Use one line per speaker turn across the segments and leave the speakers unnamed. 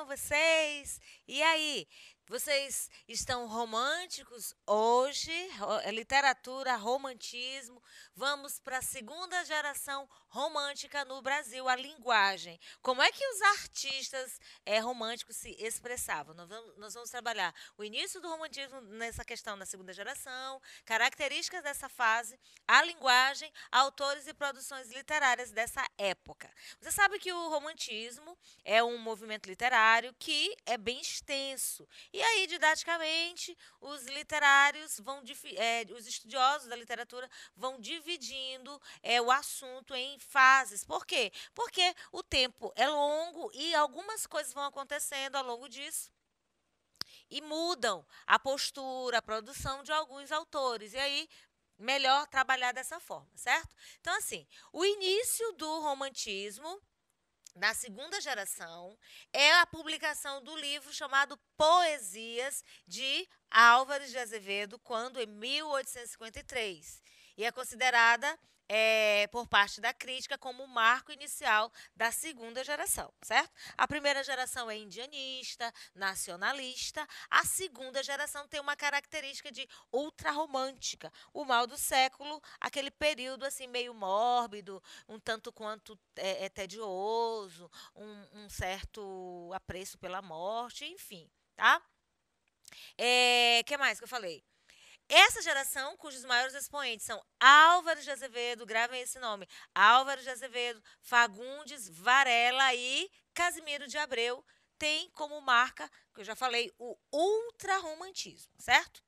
estão vocês? E aí? Vocês estão românticos hoje? Literatura, romantismo. Vamos para a segunda geração romântica no Brasil, a linguagem. Como é que os artistas românticos se expressavam? Nós vamos trabalhar o início do romantismo nessa questão na segunda geração, características dessa fase, a linguagem, autores e produções literárias dessa época. Você sabe que o romantismo é um movimento literário que é bem extenso. E aí, didaticamente, os literários os estudiosos da literatura vão dividindo o assunto em fases. Por quê? Porque o tempo é longo e algumas coisas vão acontecendo ao longo disso e mudam a postura, a produção de alguns autores. E aí, melhor trabalhar dessa forma, certo? Então, assim, o início do romantismo na segunda geração é a publicação do livro chamado Poesias de Álvares de Azevedo, quando em 1853. E é considerada por parte da crítica como o marco inicial da segunda geração, certo? A primeira geração é indianista, nacionalista. A segunda geração tem uma característica de ultrarromântica. O mal do século, aquele período assim meio mórbido, um tanto quanto tedioso, um certo apreço pela morte, enfim, tá? Que mais que eu falei? Essa geração, cujos maiores expoentes são Álvares de Azevedo, gravem esse nome, Álvares de Azevedo, Fagundes, Varela e Casimiro de Abreu, tem como marca, que eu já falei, o ultrarromantismo, certo?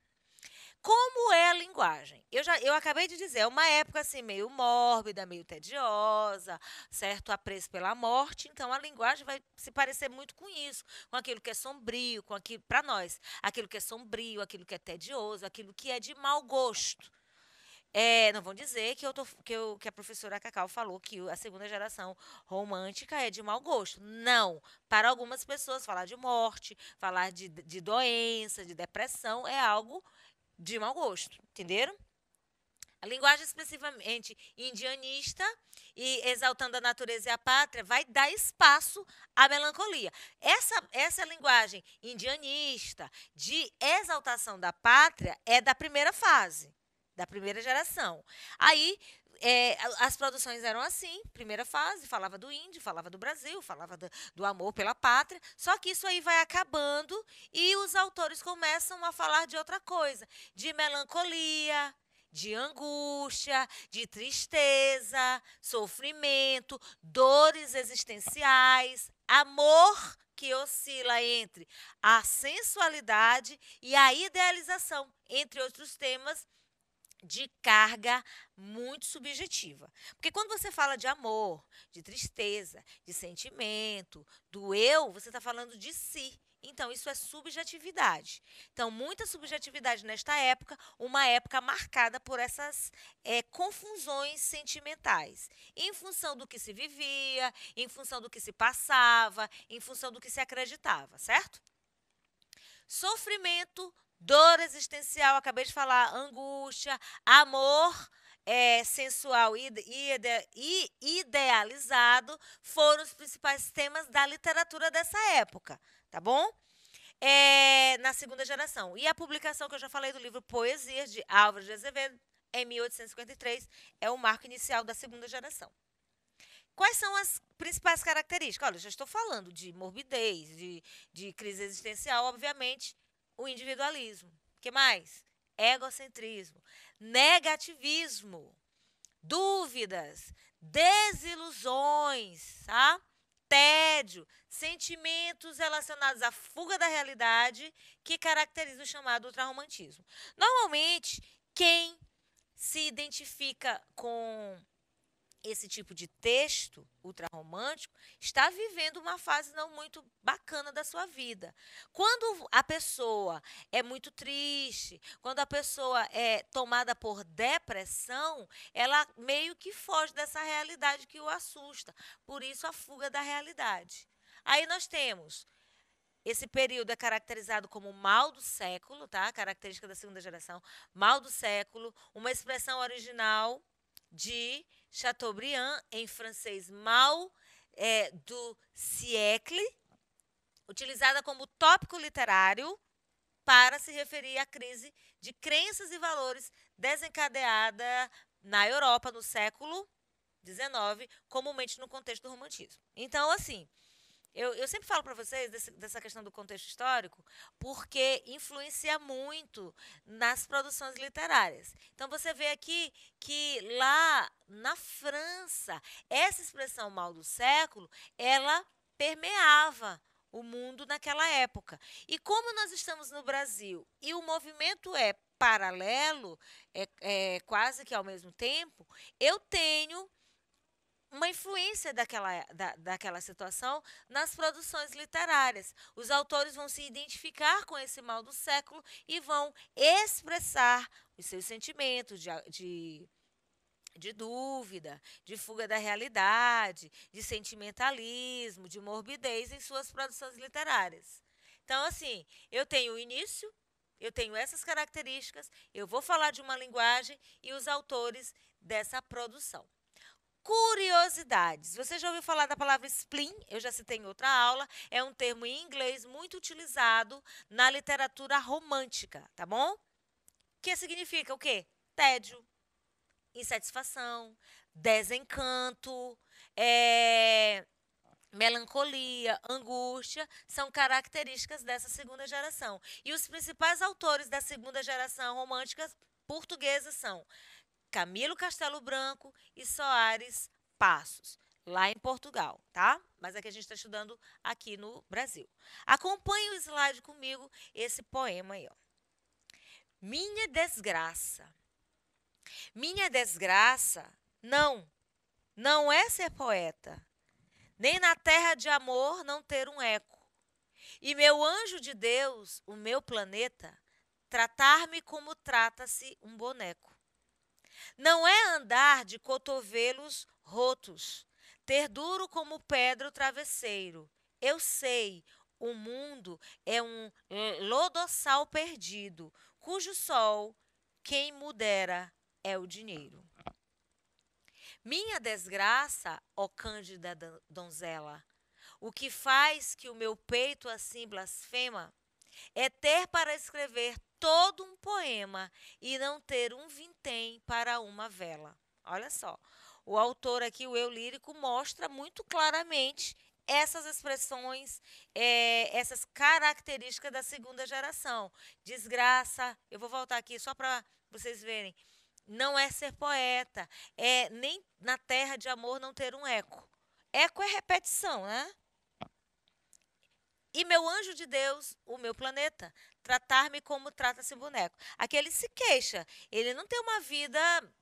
Como é a linguagem? Eu acabei de dizer, é uma época assim meio mórbida, meio tediosa, certo? Apreço pela morte, então a linguagem vai se parecer muito com isso, com aquilo que é sombrio, com aquilo para nós, aquilo que é sombrio, aquilo que é tedioso, aquilo que é de mau gosto. Não vão dizer que a professora Cacau falou que a segunda geração romântica é de mau gosto. Não. Para algumas pessoas, falar de morte, falar de doença, de depressão, é algo de mau gosto, entenderam? A linguagem expressivamente indianista e exaltando a natureza e a pátria vai dar espaço à melancolia. Essa linguagem indianista de exaltação da pátria é da primeira fase, da primeira geração. Aí as produções eram assim, primeira fase, falava do índio, falava do Brasil, falava do amor pela pátria, só que isso aí vai acabando e os autores começam a falar de outra coisa, de melancolia, de angústia, de tristeza, sofrimento, dores existenciais, amor que oscila entre a sensualidade e a idealização, entre outros temas de carga muito subjetiva. Porque quando você fala de amor, de tristeza, de sentimento, do eu, você está falando de si. Então, isso é subjetividade. Então, muita subjetividade nesta época, uma época marcada por essas confusões sentimentais. Em função do que se vivia, em função do que se passava, em função do que se acreditava, certo? Sofrimento, dor existencial, acabei de falar, angústia, amor sensual e idealizado foram os principais temas da literatura dessa época, tá bom? Na segunda geração. E a publicação que eu já falei do livro Poesias, de Álvares de Azevedo, em 1853, é o marco inicial da segunda geração. Quais são as principais características? Olha, já estou falando de morbidez, de crise existencial, obviamente, o individualismo. O que mais? Egocentrismo, negativismo, dúvidas, desilusões, tá? Tédio, sentimentos relacionados à fuga da realidade que caracteriza o chamado ultrarromantismo. Normalmente, quem se identifica com esse tipo de texto ultrarromântico está vivendo uma fase não muito bacana da sua vida. Quando a pessoa é muito triste, quando a pessoa é tomada por depressão, ela meio que foge dessa realidade que o assusta. Por isso a fuga da realidade. Aí nós temos esse período é caracterizado como mal do século, tá? Característica da segunda geração, mal do século, uma expressão original de Chateaubriand, em francês, mal do siècle, utilizada como tópico literário para se referir à crise de crenças e valores desencadeada na Europa no século XIX, comumente no contexto do romantismo. Então, assim, eu sempre falo para vocês dessa questão do contexto histórico, porque influencia muito nas produções literárias. Então, você vê aqui que lá na França, essa expressão mal do século, ela permeava o mundo naquela época. E como nós estamos no Brasil e o movimento é paralelo, é quase que ao mesmo tempo, eu tenho uma influência daquela situação nas produções literárias. Os autores vão se identificar com esse mal do século e vão expressar os seus sentimentos de dúvida, de fuga da realidade, de sentimentalismo, de morbidez em suas produções literárias. Então, assim, eu tenho o início, eu tenho essas características, eu vou falar de uma linguagem e os autores dessa produção. Curiosidades. Você já ouviu falar da palavra spleen? Eu já citei em outra aula. É um termo em inglês muito utilizado na literatura romântica, tá bom? Que significa o quê? Tédio, insatisfação, desencanto, melancolia, angústia, são características dessa segunda geração. E os principais autores da segunda geração romântica portuguesa são Camilo Castelo Branco e Soares Passos, lá em Portugal, tá? Mas aqui a gente está estudando aqui no Brasil. Acompanhe o slide comigo, esse poema aí, ó. Minha desgraça. Minha desgraça, não é ser poeta, nem na terra de amor não ter um eco. E meu anjo de Deus, o meu planeta, tratar-me como trata-se um boneco. Não é andar de cotovelos rotos, ter duro como pedra o travesseiro. Eu sei, o mundo é um lodossal perdido, cujo sol, quem mudera, é o dinheiro. Minha desgraça, ó cândida donzela, o que faz que o meu peito assim blasfema, é ter para escrever todo um poema e não ter um vintém para uma vela. Olha só, o autor aqui, o eu lírico, mostra muito claramente essas expressões, essas características da segunda geração. Desgraça, eu vou voltar aqui só para vocês verem, não é ser poeta, é nem na terra de amor não ter um eco. Eco é repetição, né? E meu anjo de Deus, o meu planeta, tratar-me como trata-se um boneco. Aqui ele se queixa. Ele não tem uma vida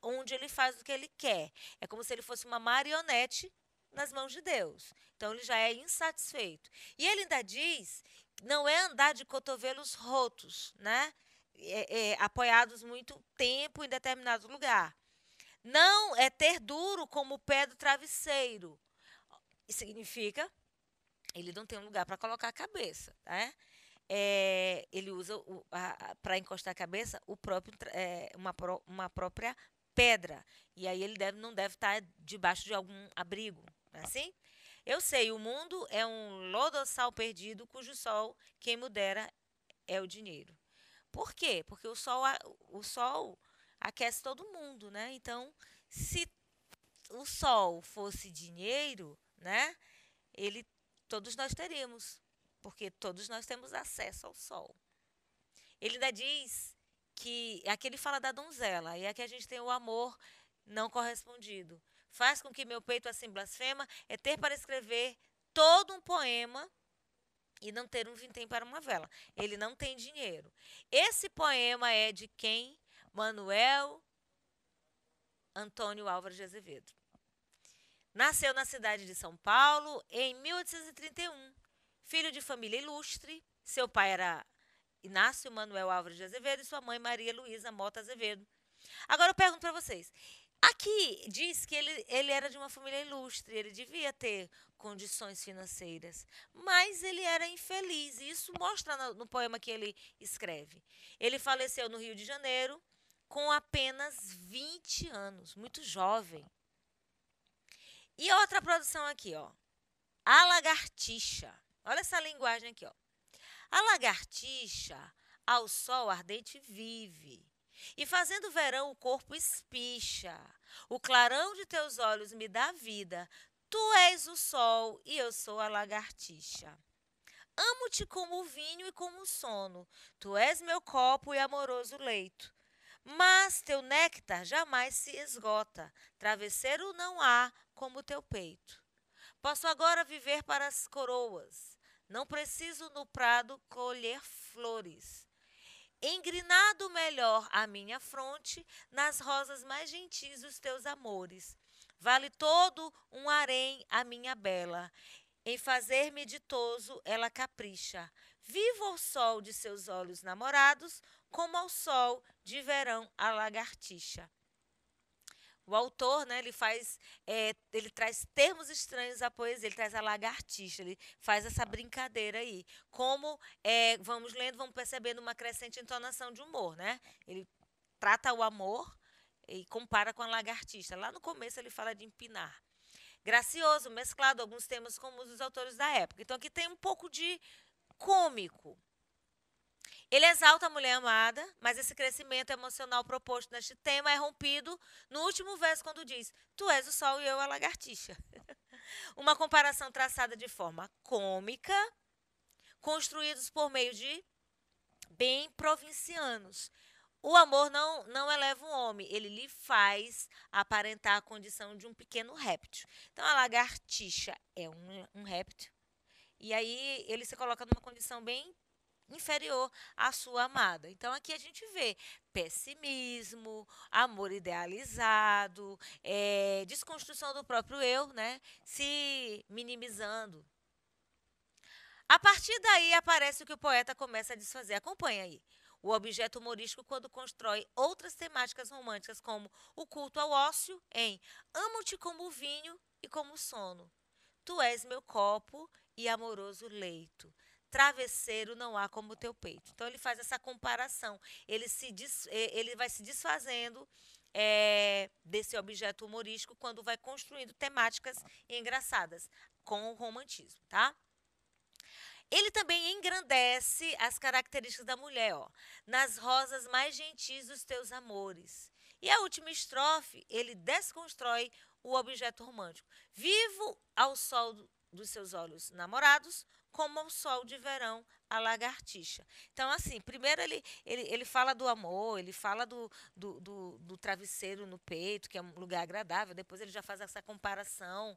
onde ele faz o que ele quer. É como se ele fosse uma marionete nas mãos de Deus. Então ele já é insatisfeito. E ele ainda diz, não é andar de cotovelos rotos, né? Apoiados muito tempo em determinado lugar. Não é ter duro como o pé do travesseiro. Significa ele não tem um lugar para colocar a cabeça, né? Ele usa para encostar a cabeça uma própria pedra. E aí ele não deve estar debaixo de algum abrigo, não é assim? Eu sei, o mundo é um lodossal perdido cujo sol, quem mudera, é o dinheiro. Por quê? Porque o sol aquece todo mundo, né? Então, se o sol fosse dinheiro, né? Todos nós teríamos, porque todos nós temos acesso ao sol. Ele ainda diz que, aqui ele fala da donzela, e aqui a gente tem o amor não correspondido. Faz com que meu peito assim blasfema, é ter para escrever todo um poema e não ter um vintém para uma vela. Ele não tem dinheiro. Esse poema é de quem? Manuel Antônio Álvares de Azevedo. Nasceu na cidade de São Paulo em 1831. Filho de família ilustre, seu pai era Inácio Manuel Álvares de Azevedo e sua mãe Maria Luísa Mota Azevedo. Agora eu pergunto para vocês. Aqui diz que ele era de uma família ilustre, ele devia ter condições financeiras, mas ele era infeliz. E isso mostra no poema que ele escreve. Ele faleceu no Rio de Janeiro com apenas 20 anos, muito jovem. E outra produção aqui, ó. A Lagartixa. Olha essa linguagem aqui, ó. A lagartixa ao sol ardente vive, e fazendo verão o corpo espicha. O clarão de teus olhos me dá vida. Tu és o sol e eu sou a lagartixa. Amo-te como o vinho e como o sono. Tu és meu copo e amoroso leito. Mas teu néctar jamais se esgota. Travesseiro não há como teu peito. Posso agora viver para as coroas. Não preciso no prado colher flores. Engrinado melhor a minha fronte, nas rosas mais gentis dos teus amores. Vale todo um harém a minha bela. Em fazer-me ditoso, ela capricha. Vivo ao sol de seus olhos namorados, como ao sol de verão a lagartixa. O autor, né, ele traz termos estranhos à poesia, ele traz a lagartixa, ele faz essa brincadeira aí. Como vamos lendo, vamos percebendo uma crescente entonação de humor, né? Ele trata o amor e compara com a lagartixa. Lá no começo ele fala de empinar. Gracioso, mesclado alguns temas comuns dos autores da época. Então aqui tem um pouco de cômico. Ele exalta a mulher amada, mas esse crescimento emocional proposto neste tema é rompido no último verso, quando diz: Tu és o sol e eu a lagartixa. Uma comparação traçada de forma cômica, construídos por meio de bem provincianos. O amor não eleva o homem, ele lhe faz aparentar a condição de um pequeno réptil. Então, a lagartixa é um réptil, e aí ele se coloca numa condição bem inferior à sua amada. Então aqui a gente vê pessimismo, amor idealizado, desconstrução do próprio eu, né? Se minimizando. A partir daí aparece o que o poeta começa a desfazer. Acompanha aí. O objeto humorístico quando constrói outras temáticas românticas, como o culto ao ócio em amo-te como o vinho e como o sono. Tu és meu copo e amoroso leito. Travesseiro não há como o teu peito. Então ele faz essa comparação. Ele vai se desfazendo desse objeto humorístico quando vai construindo temáticas engraçadas com o romantismo, tá? Ele também engrandece as características da mulher, ó. Nas rosas mais gentis dos teus amores. E a última estrofe, ele desconstrói o objeto romântico. Vivo ao sol dos seus olhos namorados, como ao sol de verão a lagartixa. Então, assim, primeiro ele fala do amor, ele fala do travesseiro no peito, que é um lugar agradável. Depois ele já faz essa comparação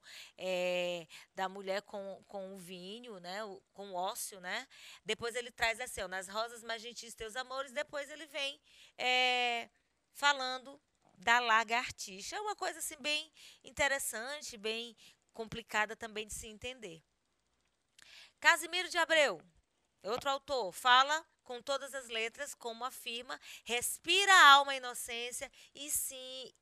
da mulher com o vinho, né, com o ócio, né? Depois ele traz assim, ó, nas rosas mais gentis teus amores. Depois ele vem falando da lagartixa. É uma coisa assim bem interessante, bem complicada também de se entender. Casimiro de Abreu, outro autor, fala com todas as letras, como afirma, respira a alma a inocência e sim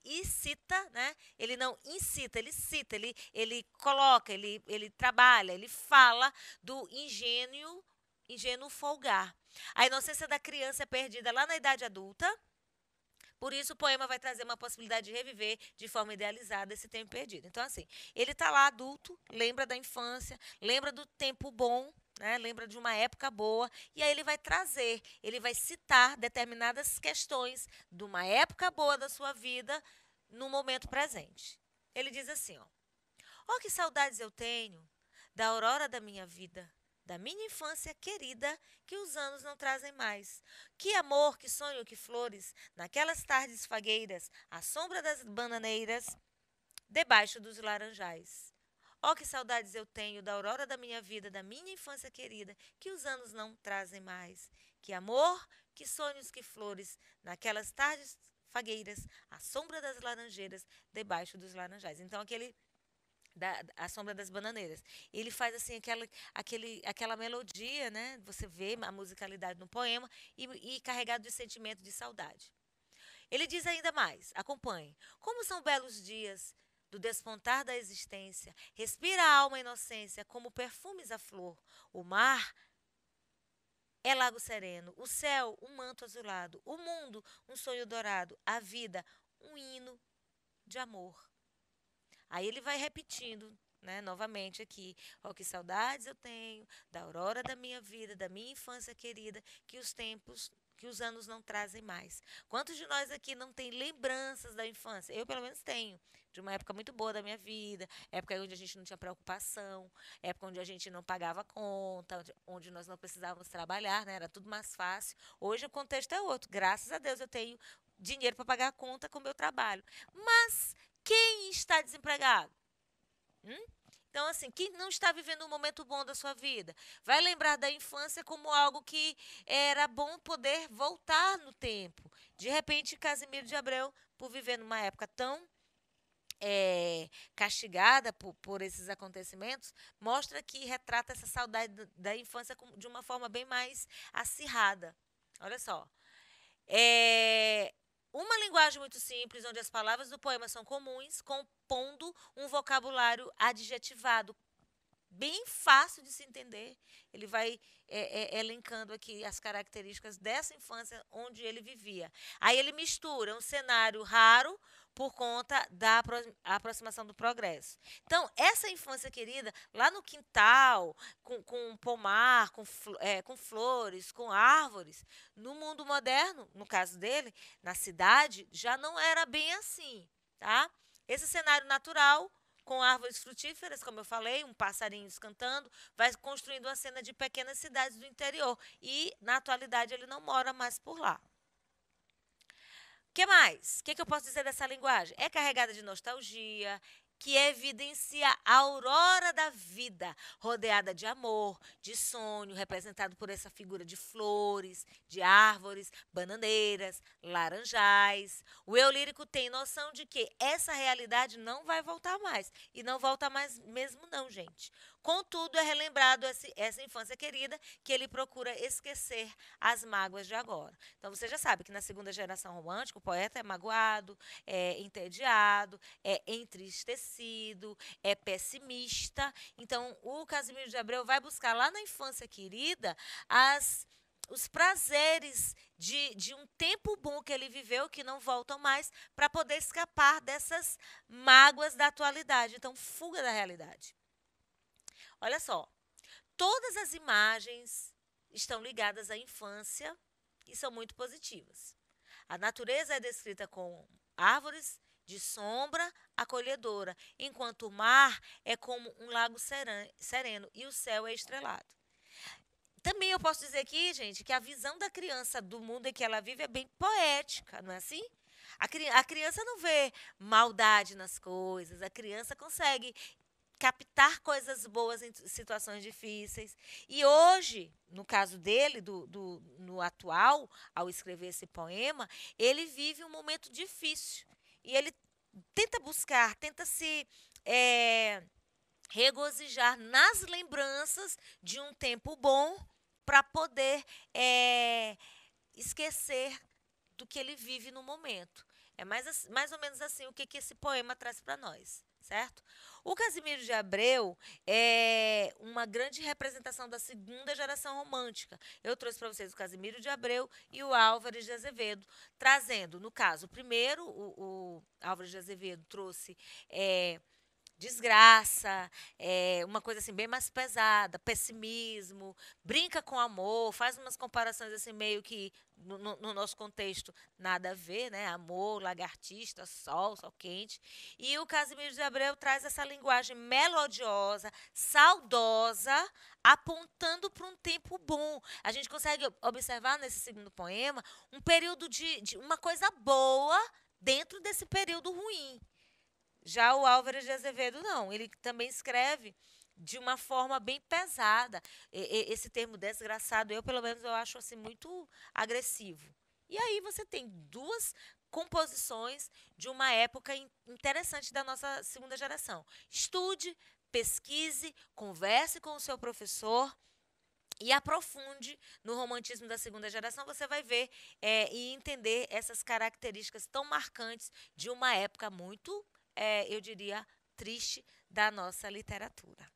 incita, né? Ele não incita, ele cita, ele coloca, ele trabalha, ele fala do ingênuo folgar. A inocência da criança é perdida lá na idade adulta. Por isso, o poema vai trazer uma possibilidade de reviver de forma idealizada esse tempo perdido. Então, assim, ele está lá adulto, lembra da infância, lembra do tempo bom, né? Lembra de uma época boa, e aí ele vai trazer, ele vai citar determinadas questões de uma época boa da sua vida no momento presente. Ele diz assim, ó: Oh, que saudades eu tenho da aurora da minha vida, da minha infância querida, que os anos não trazem mais. Que amor, que sonho, que flores, naquelas tardes fagueiras, à sombra das bananeiras, debaixo dos laranjais. Oh, que saudades eu tenho da aurora da minha vida, da minha infância querida, que os anos não trazem mais. Que amor, que sonhos, que flores, naquelas tardes fagueiras, à sombra das laranjeiras, debaixo dos laranjais. Então, a sombra das bananeiras. Ele faz assim aquela melodia, né? Você vê a musicalidade no poema e carregado de sentimento de saudade. Ele diz ainda mais, acompanhe. Como são belos dias do despontar da existência, respira a alma a inocência como perfumes a flor. O mar é lago sereno, o céu um manto azulado, o mundo um sonho dourado, a vida um hino de amor. Aí ele vai repetindo, né, novamente aqui. Oh, que saudades eu tenho da aurora da minha vida, da minha infância querida, que os tempos, que os anos não trazem mais. Quantos de nós aqui não tem lembranças da infância? Eu, pelo menos, tenho. De uma época muito boa da minha vida, época onde a gente não tinha preocupação, época onde a gente não pagava conta, onde nós não precisávamos trabalhar, né? Era tudo mais fácil. Hoje o contexto é outro. Graças a Deus eu tenho dinheiro para pagar a conta com o meu trabalho. Mas quem está desempregado? Então, assim, quem não está vivendo um momento bom da sua vida, vai lembrar da infância como algo que era bom poder voltar no tempo. De repente, Casimiro de Abreu, por viver numa época tão castigada por esses acontecimentos, mostra que retrata essa saudade da infância de uma forma bem mais acirrada. Olha só. Uma linguagem muito simples, onde as palavras do poema são comuns, compondo um vocabulário adjetivado, bem fácil de se entender. Ele vai elencando aqui as características dessa infância onde ele vivia. Aí ele mistura um cenário raro por conta da aproximação do progresso. Então, essa infância querida, lá no quintal, com pomar, com flores, com árvores, no mundo moderno, no caso dele, na cidade, já não era bem assim, tá? Esse cenário natural, com árvores frutíferas, como eu falei, passarinhos cantando, vai construindo uma cena de pequenas cidades do interior. E, na atualidade, ele não mora mais por lá. O que mais? O que eu posso dizer dessa linguagem? É carregada de nostalgia, que evidencia a aurora da vida, rodeada de amor, de sonho, representado por essa figura de flores, de árvores, bananeiras, laranjais. O eu lírico tem noção de que essa realidade não vai voltar mais. E não volta mais mesmo não, gente. Contudo, é relembrado essa infância querida que ele procura esquecer as mágoas de agora. Então, você já sabe que na segunda geração romântica, o poeta é magoado, é entediado, é entristecido, é pessimista. Então, o Casimiro de Abreu vai buscar lá na infância querida os prazeres de um tempo bom que ele viveu, que não voltam mais, para poder escapar dessas mágoas da atualidade. Então, fuga da realidade. Olha só, todas as imagens estão ligadas à infância e são muito positivas. A natureza é descrita com árvores de sombra acolhedora, enquanto o mar é como um lago sereno e o céu é estrelado. Também eu posso dizer aqui, gente, que a visão da criança do mundo em que ela vive é bem poética, não é assim? A criança não vê maldade nas coisas, a criança consegue captar coisas boas em situações difíceis. E hoje, no caso dele, no atual, ao escrever esse poema, ele vive um momento difícil. E ele tenta buscar, tenta se regozijar nas lembranças de um tempo bom para poder esquecer do que ele vive no momento. É mais ou menos assim o que esse poema traz para nós, certo? O Casimiro de Abreu é uma grande representação da segunda geração romântica. Eu trouxe para vocês o Casimiro de Abreu e o Álvares de Azevedo, trazendo, no caso, primeiro o Álvares de Azevedo trouxe desgraça, uma coisa assim bem mais pesada, pessimismo, brinca com amor, faz umas comparações assim meio que no nosso contexto nada a ver, né? Amor, lagartista, sol quente. E o Casimiro de Abreu traz essa linguagem melodiosa, saudosa, apontando para um tempo bom. A gente consegue observar nesse segundo poema um período de uma coisa boa dentro desse período ruim. Já o Álvares de Azevedo, não. Ele também escreve de uma forma bem pesada. Esse termo desgraçado, pelo menos, eu acho assim muito agressivo. E aí você tem duas composições de uma época interessante da nossa segunda geração. Estude, pesquise, converse com o seu professor e aprofunde no romantismo da segunda geração, você vai ver e entender essas características tão marcantes de uma época muito eu diria, triste da nossa literatura.